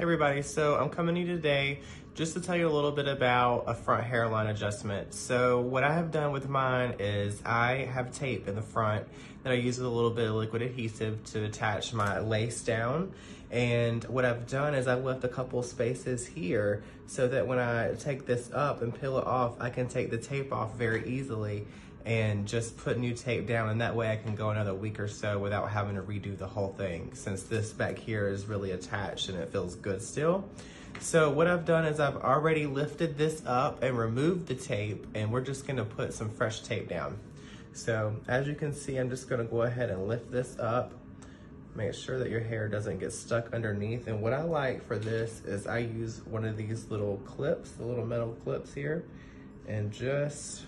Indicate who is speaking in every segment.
Speaker 1: Hey everybody, so I'm coming to you today just to tell you a little bit about a front hairline adjustment. So what I have done with mine is I have tape in the front that I use with a little bit of liquid adhesive to attach my lace down. And what I've done is I've left a couple spaces here so that when I take this up and peel it off, I can take the tape off very easily and just put new tape down, and that way I can go another week or so without having to redo the whole thing, since this back here is really attached and it feels good still. So what I've done is I've already lifted this up and removed the tape, and we're just gonna put some fresh tape down. So as you can see, I'm just gonna go ahead and lift this up, make sure that your hair doesn't get stuck underneath. And what I like for this is I use one of these little clips, the little metal clips here, and just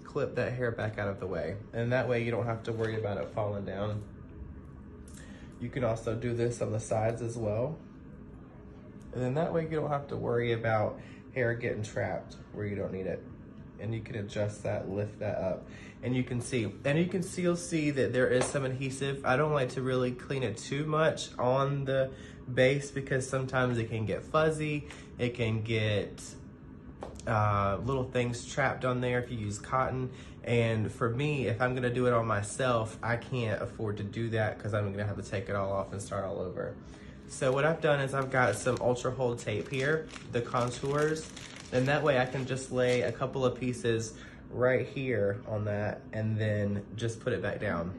Speaker 1: clip that hair back out of the way. And that way you don't have to worry about it falling down. You can also do this on the sides as well. And then that way you don't have to worry about hair getting trapped where you don't need it. And you can adjust that, lift that up. And you can see, you'll see that there is some adhesive. I don't like to really clean it too much on the base because sometimes it can get fuzzy. It can get little things trapped on there if you use cotton. And for me, if I'm gonna do it on myself, I can't afford to do that because I'm gonna have to take it all off and start all over. So what I've done is I've got some ultra hold tape here, the contours, and that way I can just lay a couple of pieces right here on that and then just put it back down.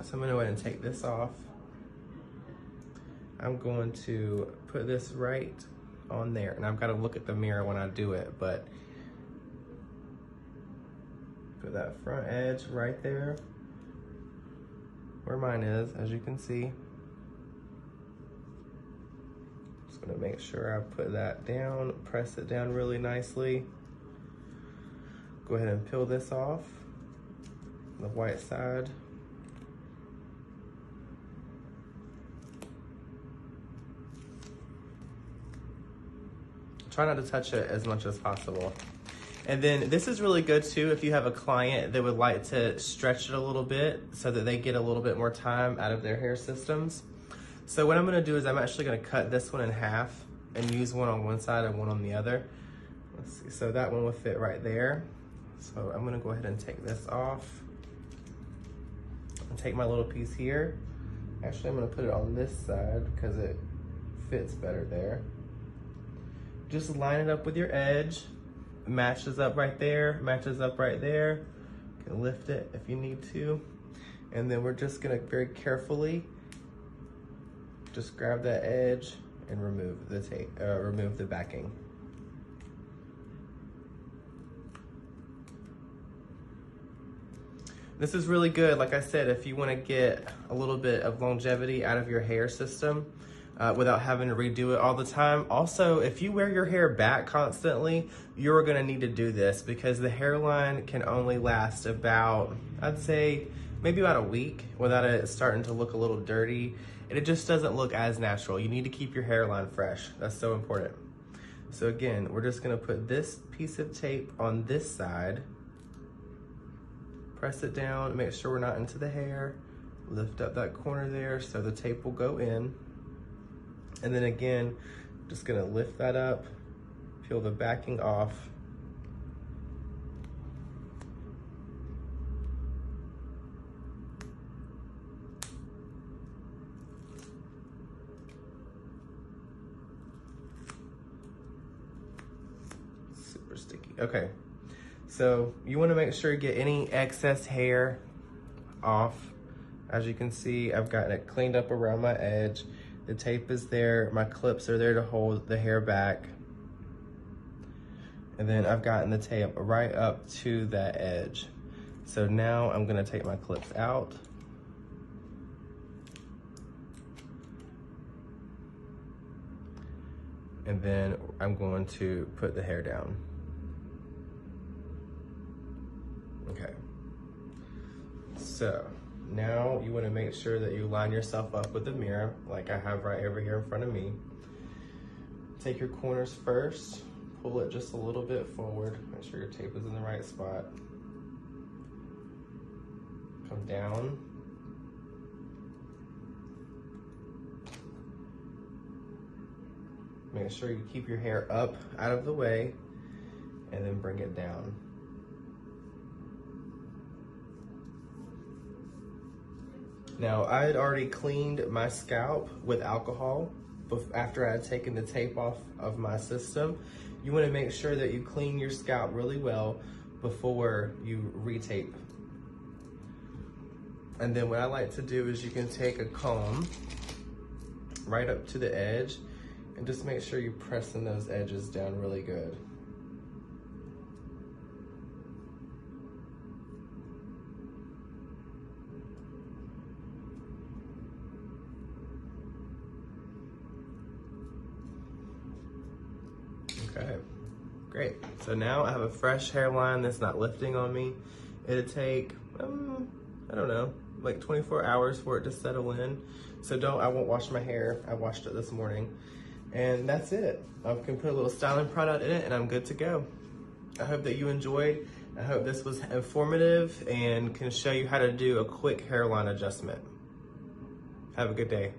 Speaker 1: So I'm gonna go ahead and take this off. I'm going to put this right on there, and I've got to look at the mirror when I do it, but put that front edge right there where mine is, as you can see. Just gonna make sure I put that down, press it down really nicely. Go ahead and peel this off, the white side. Try not to touch it as much as possible. And then this is really good too if you have a client that would like to stretch it a little bit so that they get a little bit more time out of their hair systems. So what I'm gonna do is I'm actually gonna cut this one in half and use one on one side and one on the other. Let's see, so that one will fit right there. So I'm gonna go ahead and take this off and take my little piece here. Actually, I'm gonna put it on this side because it fits better there. Just line it up with your edge. Matches up right there, matches up right there. You can lift it if you need to. And then we're just gonna very carefully just grab that edge and remove the tape, remove the backing. This is really good, like I said, if you wanna get a little bit of longevity out of your hair system, without having to redo it all the time. Also, if you wear your hair back constantly, you're gonna need to do this because the hairline can only last about, I'd say, maybe about a week without it starting to look a little dirty. And it just doesn't look as natural. You need to keep your hairline fresh. That's so important. So again, we're just gonna put this piece of tape on this side, press it down, make sure we're not into the hair, lift up that corner there so the tape will go in. And then again, just gonna lift that up, peel the backing off. Super sticky. Okay, so you wanna make sure you get any excess hair off. As you can see, I've gotten it cleaned up around my edge. The tape is there, my clips are there to hold the hair back. And then I've gotten the tape right up to that edge. So now I'm gonna take my clips out. And then I'm going to put the hair down. Okay. So now you want to make sure that you line yourself up with the mirror like I have right over here in front of me. Take your corners first, pull it just a little bit forward, make sure your tape is in the right spot. Come down. Make sure you keep your hair up out of the way and then bring it down. Now, I had already cleaned my scalp with alcohol after I had taken the tape off of my system. You want to make sure that you clean your scalp really well before you retape. And then what I like to do is you can take a comb right up to the edge and just make sure you're pressing those edges down really good. Okay, great. So now I have a fresh hairline that's not lifting on me. It'll take, I don't know, like 24 hours for it to settle in. So I won't wash my hair. I washed it this morning. And that's it. I can put a little styling product in it and I'm good to go. I hope that you enjoyed. I hope this was informative and can show you how to do a quick hairline adjustment. Have a good day.